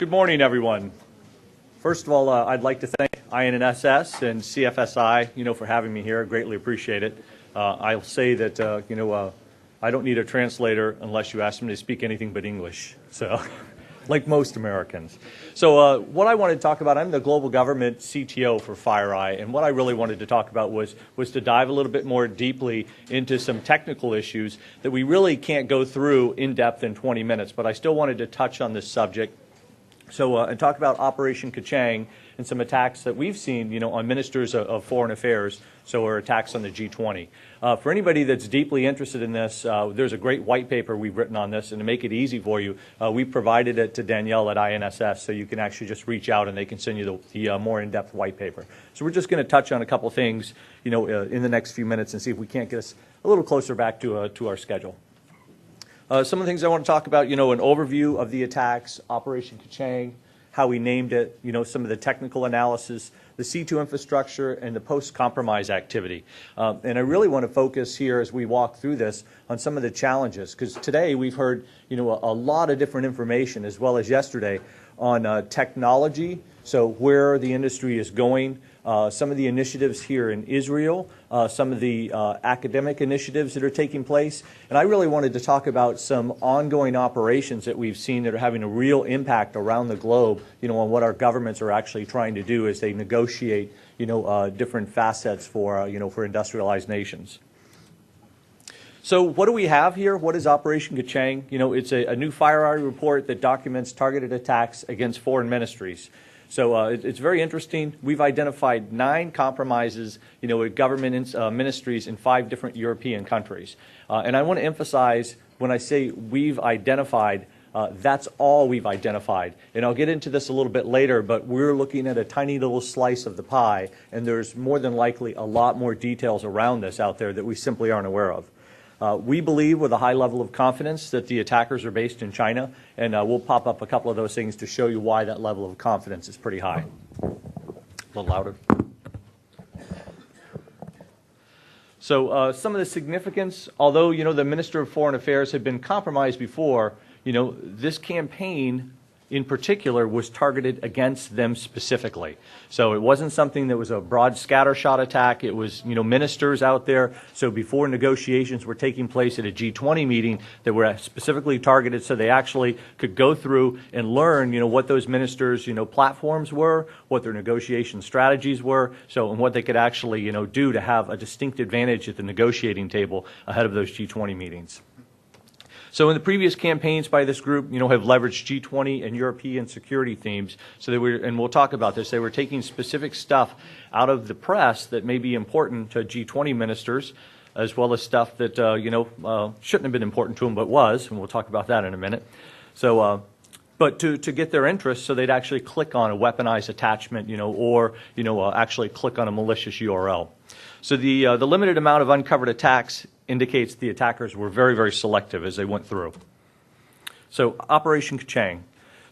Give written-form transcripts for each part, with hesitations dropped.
Good morning, everyone. First of all, I'd like to thank INSS and CFSI, for having me here. I greatly appreciate it. I'll say that, I don't need a translator unless you ask me to speak anything but English. So, like most Americans. So, what I wanted to talk about, I'm the global government CTO for FireEye, and what I really wanted to talk about was to dive a little bit more deeply into some technical issues that we really can't go through in depth in 20 minutes, but I still wanted to touch on this subject. So, and talk about Operation Ke3chang and some attacks that we've seen, on ministers of foreign affairs, or attacks on the G20. For anybody that's deeply interested in this, there's a great white paper we've written on this, and to make it easy for you, we provided it to Danielle at INSS, so you can actually just reach out and they can send you the more in-depth white paper. So we're just going to touch on a couple things, in the next few minutes and see if we can't get us a little closer back to our schedule. Some of the things I want to talk about, an overview of the attacks, Operation Ke3chang, how we named it, some of the technical analysis, the C2 infrastructure, and the post-compromise activity. And I really want to focus here as we walk through this on some of the challenges, because today we've heard, a lot of different information, as well as yesterday, on technology, so where the industry is going, some of the initiatives here in Israel, some of the academic initiatives that are taking place. And I really wanted to talk about some ongoing operations that we've seen that are having a real impact around the globe, on what our governments are actually trying to do as they negotiate, different facets for industrialized nations. So what do we have here? What is Operation Ke3chang? It's a new FireEye report that documents targeted attacks against foreign ministries. So it's very interesting. We've identified 9 compromises, with government ministries in 5 different European countries. And I want to emphasize, when I say we've identified, that's all we've identified. And I'll get into this a little bit later, but we're looking at a tiny little slice of the pie, and there's more than likely a lot more details around this out there that we simply aren't aware of. We believe with a high level of confidence that the attackers are based in China, and we'll pop up a couple of those things to show you why that level of confidence is pretty high. A little louder. So some of the significance, although, the Minister of Foreign Affairs had been compromised before, this campaign in particular was targeted against them specifically. So it wasn't something that was a broad scattershot attack. It was, ministers out there. So before negotiations were taking place at a G20 meeting that were specifically targeted, so they actually could go through and learn, what those ministers, platforms were, what their negotiation strategies were, and what they could actually, do to have a distinct advantage at the negotiating table ahead of those G20 meetings. So in the previous campaigns by this group, have leveraged G20 and European security themes. So they were, and we'll talk about this, they were taking specific stuff out of the press that may be important to G20 ministers, as well as stuff that, shouldn't have been important to them, but was, and we'll talk about that in a minute. So, but to get their interest, so they'd actually click on a weaponized attachment, or, actually click on a malicious URL. So the limited amount of uncovered attacks indicates the attackers were very, very selective as they went through. So Operation Ke3chang.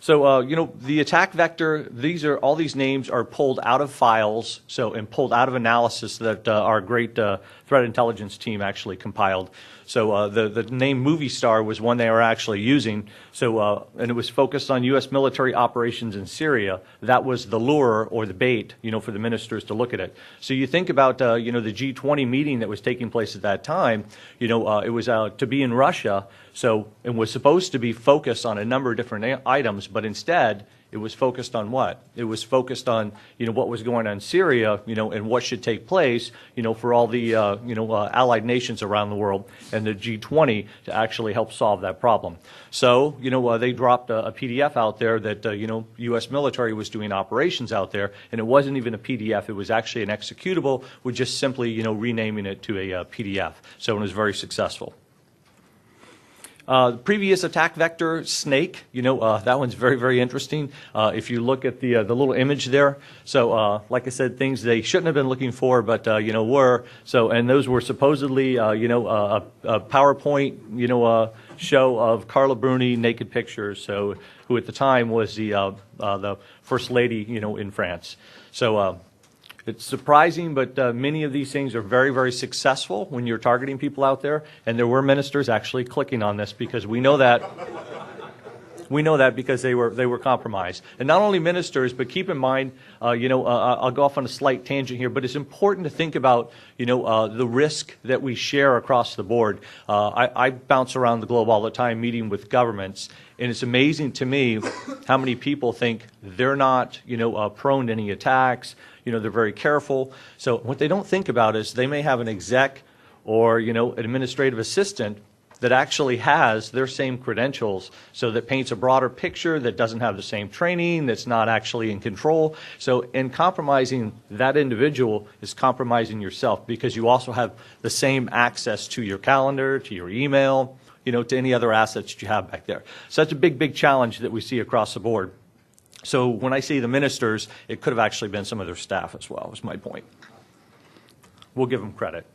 So, the attack vector, all these names are pulled out of files, and pulled out of analysis that our great threat intelligence team actually compiled. So the name Moviestar was one they were actually using. So, and it was focused on U.S. military operations in Syria. That was the lure or the bait, for the ministers to look at it. So you think about, the G20 meeting that was taking place at that time, it was to be in Russia. So, and was supposed to be focused on a number of different items, but instead it was focused on what? It was focused on, what was going on in Syria, and what should take place, for all the, allied nations around the world and the G20 to actually help solve that problem. So, they dropped a PDF out there that, U.S. military was doing operations out there, and it wasn't even a PDF. It was actually an executable with just simply, renaming it to a PDF. So it was very successful. The previous attack vector, Snake, that one's very, very interesting. If you look at the little image there, so like I said, things they shouldn't have been looking for, but were. So, and those were supposedly, a PowerPoint, show of Carla Bruni naked pictures. So, who at the time was the first lady, in France. So. It's surprising, but many of these things are very, very successful when you're targeting people out there. And there were ministers actually clicking on this because we know that We know that because they were compromised. And not only ministers, but keep in mind, I'll go off on a slight tangent here, but it's important to think about, the risk that we share across the board. I bounce around the globe all the time meeting with governments, and it's amazing to me how many people think they're not, prone to any attacks. They're very careful. So what they don't think about is they may have an exec or, an administrative assistant that actually has their same credentials, so that paints a broader picture, that doesn't have the same training, that's not actually in control. So in compromising that individual is compromising yourself, because you also have the same access to your calendar, to your email, to any other assets that you have back there. So that's a big, big challenge that we see across the board. So when I say the ministers, it could have actually been some of their staff as well, is my point. We'll give them credit.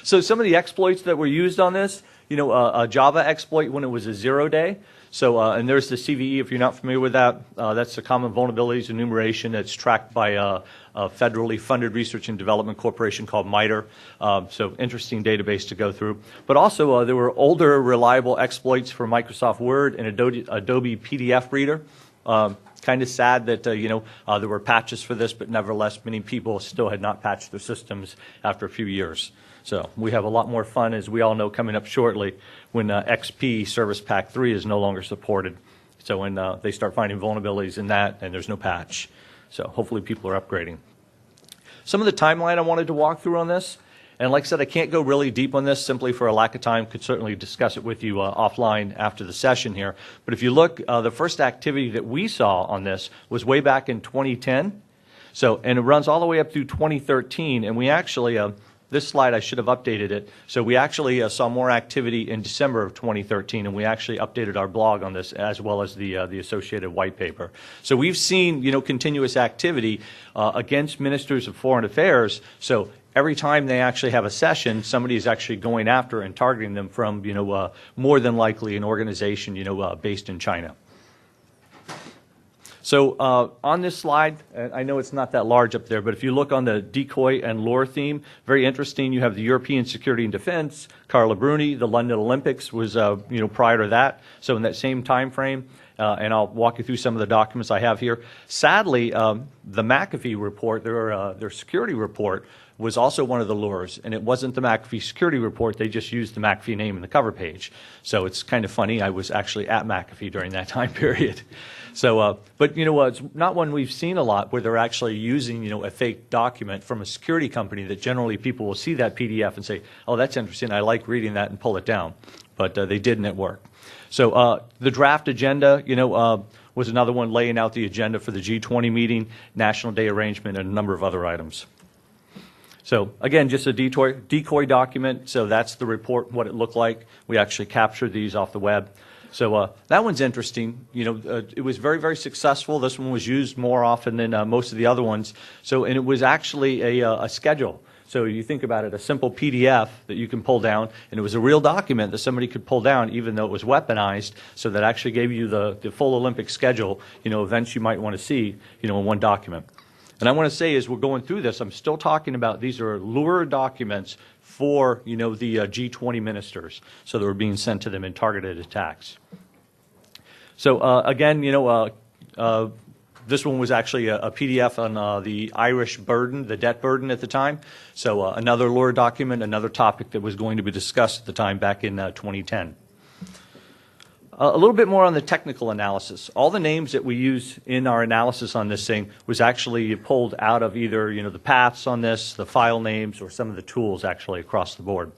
So some of the exploits that were used on this, a Java exploit when it was a 0-day. So, and there's the CVE, if you're not familiar with that. That's the Common Vulnerabilities Enumeration that's tracked by a federally funded research and development corporation called MITRE. So interesting database to go through. But also there were older reliable exploits for Microsoft Word and Adobe PDF Reader. Kind of sad that, there were patches for this, but nevertheless, many people still had not patched their systems after a few years. So we have a lot more fun, as we all know, coming up shortly when XP Service Pack 3 is no longer supported. So when they start finding vulnerabilities in that and there's no patch. So hopefully people are upgrading. Some of the timeline I wanted to walk through on this, and like I said, I can't go really deep on this simply for a lack of time. Could certainly discuss it with you offline after the session here. But if you look, the first activity that we saw on this was way back in 2010. So, and it runs all the way up through 2013, and we actually, this slide, I should have updated it. So we actually saw more activity in December of 2013, and we actually updated our blog on this as well as the associated white paper. So we've seen, continuous activity against ministers of foreign affairs. So every time they actually have a session, somebody is actually going after and targeting them from, more than likely an organization, based in China. So on this slide, I know it's not that large up there, but if you look on the decoy and lure theme, very interesting. You have the European Security and Defense, Carla Bruni, the London Olympics was, prior to that. So in that same time frame, and I'll walk you through some of the documents I have here. Sadly, the McAfee report, their security report, was also one of the lures, and it wasn't the McAfee security report. They just used the McAfee name in the cover page. So it's kind of funny. I was actually at McAfee during that time period. So, but it's not one we've seen a lot where they're actually using, a fake document from a security company that generally people will see that PDF and say, oh, that's interesting. I like reading that, and pull it down. But they didn't at work. So the draft agenda, was another one laying out the agenda for the G20 meeting, National Day arrangement, and a number of other items. So again, just a decoy document. So that's the report, what it looked like. We actually captured these off the web. So that one's interesting. It was very, very successful. This one was used more often than most of the other ones. So, and it was actually a schedule. So you think about it, a simple PDF that you can pull down, and it was a real document that somebody could pull down, even though it was weaponized. So that actually gave you the full Olympic schedule, events you might want to see, in one document. And I want to say, as we're going through this, I'm still talking about these are lure documents for, the G20 ministers, so that were being sent to them in targeted attacks. So again, this one was actually a PDF on the Irish burden, the debt burden at the time. So another lure document, another topic that was going to be discussed at the time back in 2010. A little bit more on the technical analysis. All the names that we use in our analysis on this thing was actually pulled out of either, the paths on this, the file names, or some of the tools actually across the board.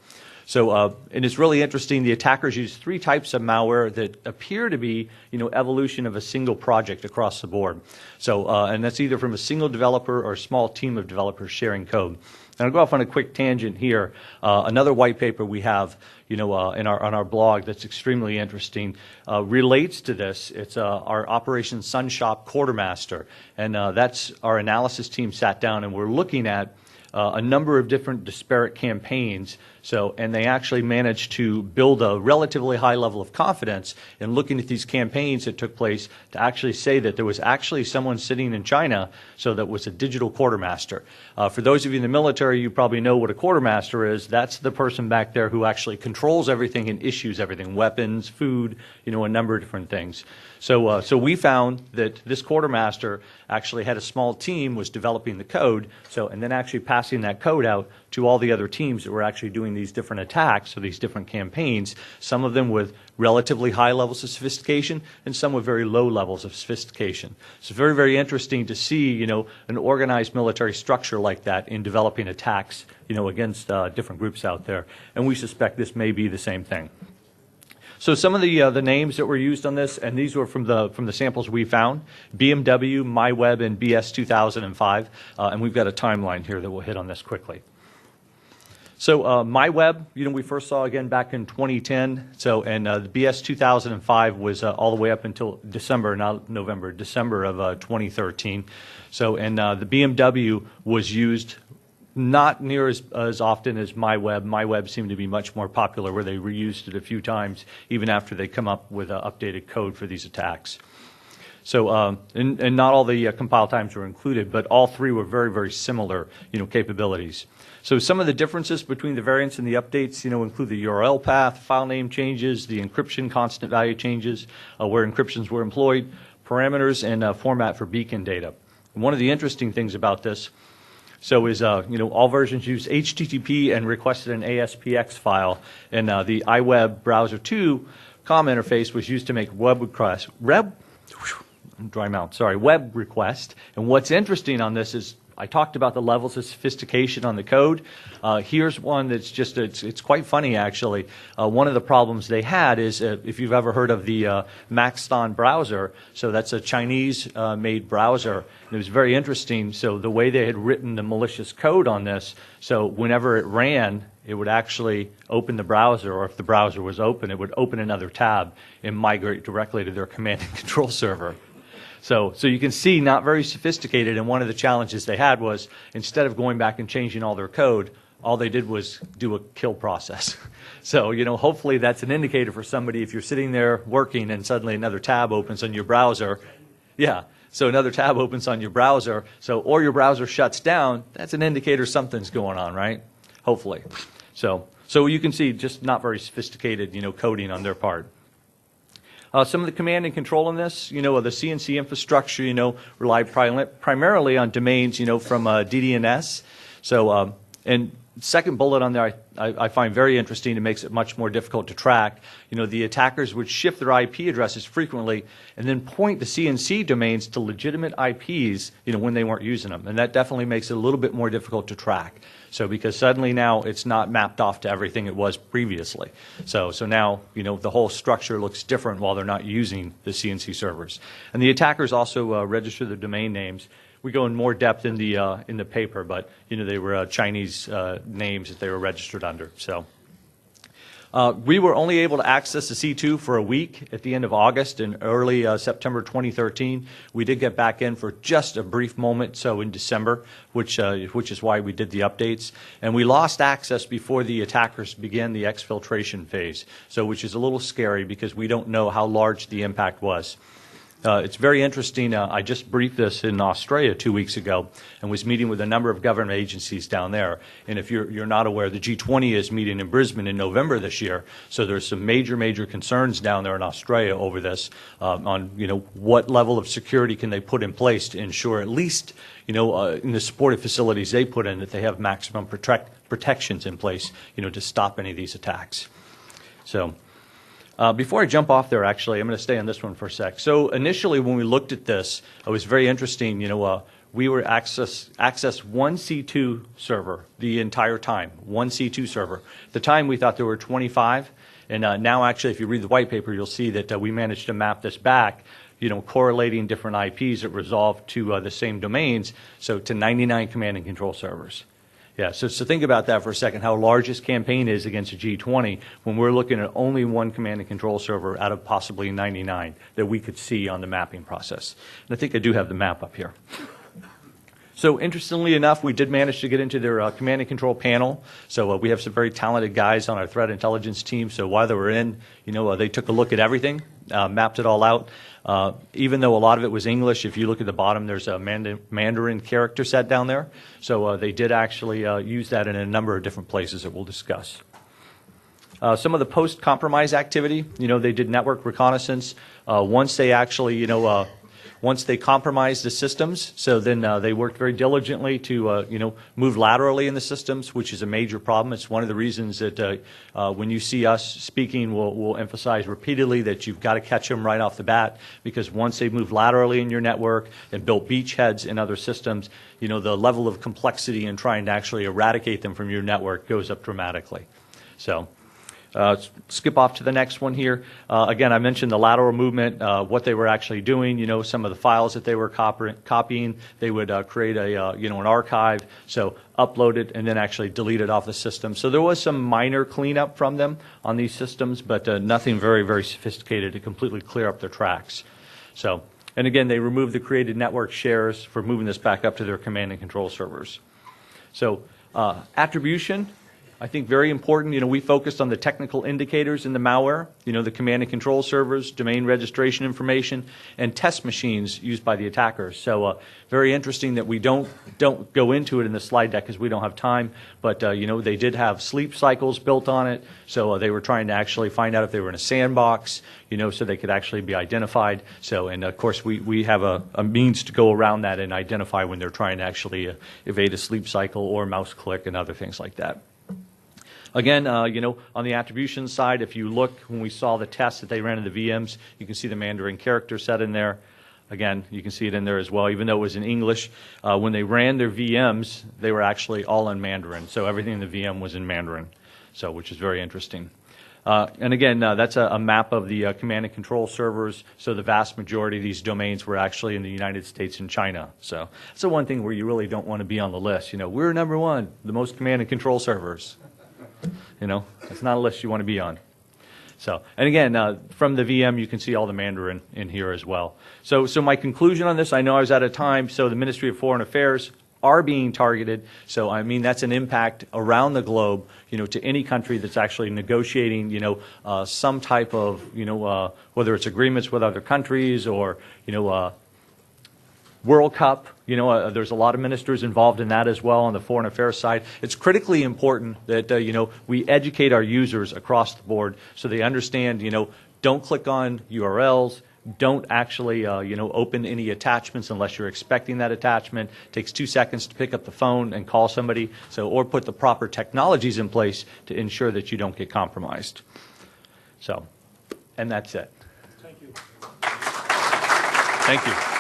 So, and it's really interesting, the attackers use 3 types of malware that appear to be, evolution of a single project across the board. So, and that's either from a single developer or a small team of developers sharing code. And I'll go off on a quick tangent here. Another white paper we have, on our blog that's extremely interesting relates to this. It's our Operation Sunshop Quartermaster, and that's our analysis team sat down and we're looking at a number of different disparate campaigns. So, and they actually managed to build a relatively high level of confidence in looking at these campaigns that took place to actually say that there was actually someone sitting in China, so that was a digital quartermaster. For those of you in the military, you probably know what a quartermaster is. That's the person back there who actually controls everything and issues everything, weapons, food, a number of different things. So, so we found that this quartermaster actually had a small team, was developing the code, and then actually passing that code out to all the other teams that were actually doing these different attacks, so these different campaigns, some of them with relatively high levels of sophistication and some with very low levels of sophistication. So it's very, very interesting to see, an organized military structure like that in developing attacks, against different groups out there. And we suspect this may be the same thing. So some of the names that were used on this, and these were from the samples we found: BMW, MyWeb, and BS 2005. And we've got a timeline here that we'll hit on this quickly. So MyWeb, we first saw again back in 2010. So, and the BS 2005 was all the way up until December, not November, December of 2013. So, and the BMW was used not near as often as MyWeb. MyWeb seemed to be much more popular, where they reused it a few times, even after they come up with updated code for these attacks. So, and not all the compile times were included, but all three were very, very similar, capabilities. So some of the differences between the variants and the updates, include the URL path, file name changes, the encryption constant value changes, where encryptions were employed, parameters, and format for beacon data. And one of the interesting things about this, is, all versions use HTTP and requested an ASPX file, and the iWeb Browser 2 COM interface was used to make web request. Web request. And what's interesting on this is, I talked about the levels of sophistication on the code. Here's one that's just, it's quite funny actually. One of the problems they had is, if you've ever heard of the Maxton browser, so that's a Chinese made browser. And it was very interesting. So the way they had written the malicious code on this, so whenever it ran, it would actually open the browser, or if the browser was open, it would open another tab and migrate directly to their command and control server. So you can see, not very sophisticated, and one of the challenges they had was, instead of going back and changing all their code, all they did was do a kill process. So, hopefully that's an indicator for somebody if you're sitting there working and suddenly another tab opens on your browser. Yeah, so another tab opens on your browser, or your browser shuts down, that's an indicator something's going on, right? Hopefully. So you can see just not very sophisticated, coding on their part. Some of the command and control in this, the CNC infrastructure, relied primarily on domains, from DDNS. So, and second bullet on there, I find very interesting. It makes it much more difficult to track. The attackers would shift their IP addresses frequently and then point the CNC domains to legitimate IPs, when they weren't using them. And that definitely makes it a little bit more difficult to track. So because suddenly now it's not mapped off to everything it was previously. So now, the whole structure looks different while they're not using the CNC servers. And the attackers also register their domain names. We go in more depth in the paper, but they were Chinese names that they were registered under. So we were only able to access the C2 for a week at the end of August and early September 2013. We did get back in for just a brief moment, so in December, which is why we did the updates. And we lost access before the attackers began the exfiltration phase, which is a little scary because we don't know how large the impact was. It's very interesting. I just briefed this in Australia 2 weeks ago and was meeting with a number of government agencies down there. And if you're not aware, the G20 is meeting in Brisbane in November this year. So there's some major concerns down there in Australia over this, on what level of security can they put in place to ensure, at least in the supportive facilities they put in, that they have maximum protections in place to stop any of these attacks. So. Before I jump off there, actually, I'm going to stay on this one for a sec. So initially, when we looked at this, it was very interesting. We were access one C2 server the entire time, one C2 server. At the time, we thought there were 25, and now, actually, if you read the white paper, you'll see that we managed to map this back, correlating different IPs that resolved to the same domains, so to 99 command and control servers. Yeah, so think about that for a second, how large this campaign is against a G20 when we're looking at only one command and control server out of possibly 99 that we could see on the mapping process. And I think I do have the map up here. So interestingly enough, we did manage to get into their command and control panel. So we have some very talented guys on our threat intelligence team. So while they were in, they took a look at everything, mapped it all out. Even though a lot of it was English, if you look at the bottom, there's a Mandarin character set down there. So they did actually use that in a number of different places that we'll discuss. Some of the post-compromise activity, they did network reconnaissance. Once they actually, once they compromised the systems, so then they worked very diligently to, move laterally in the systems, which is a major problem. It's one of the reasons that when you see us speaking, we'll emphasize repeatedly that you've got to catch them right off the bat, because once they move laterally in your network and built beachheads in other systems, the level of complexity in trying to actually eradicate them from your network goes up dramatically. So. Skip off to the next one here. Again, I mentioned the lateral movement, what they were actually doing, some of the files that they were copying. They would create a, an archive, so upload it and then actually delete it off the system. So there was some minor cleanup from them on these systems, but nothing very, very sophisticated to completely clear up their tracks. So, and again, they removed the created network shares for moving this back up to their command and control servers. So, attribution. I think very important, we focused on the technical indicators in the malware, the command and control servers, domain registration information, and test machines used by the attackers. So very interesting that we don't go into it in the slide deck because we don't have time, but they did have sleep cycles built on it, so they were trying to actually find out if they were in a sandbox, so they could actually be identified. So, and of course we have a means to go around that and identify when they're trying to actually evade a sleep cycle or mouse click and other things like that. Again, on the attribution side, if you look, when we saw the tests that they ran in the VMs, you can see the Mandarin character set in there. Again, you can see it in there as well, even though it was in English. When they ran their VMs, they were actually all in Mandarin. So everything in the VM was in Mandarin, so which is very interesting. And again, that's a map of the command and control servers. So the vast majority of these domains were actually in the United States and China. So that's the one thing where you really don't want to be on the list. We're number one, the most command and control servers. It's not a list you want to be on. So, and again, from the VM, you can see all the Mandarin in here as well. So my conclusion on this, I know I was out of time, so the Ministry of Foreign Affairs are being targeted. So, I mean, that's an impact around the globe, to any country that's actually negotiating, some type of, whether it's agreements with other countries or, World Cup, there's a lot of ministers involved in that as well on the foreign affairs side. It's critically important that, we educate our users across the board so they understand, don't click on URLs, don't actually, open any attachments unless you're expecting that attachment. It takes 2 seconds to pick up the phone and call somebody, or put the proper technologies in place to ensure that you don't get compromised. So, and that's it. Thank you. Thank you.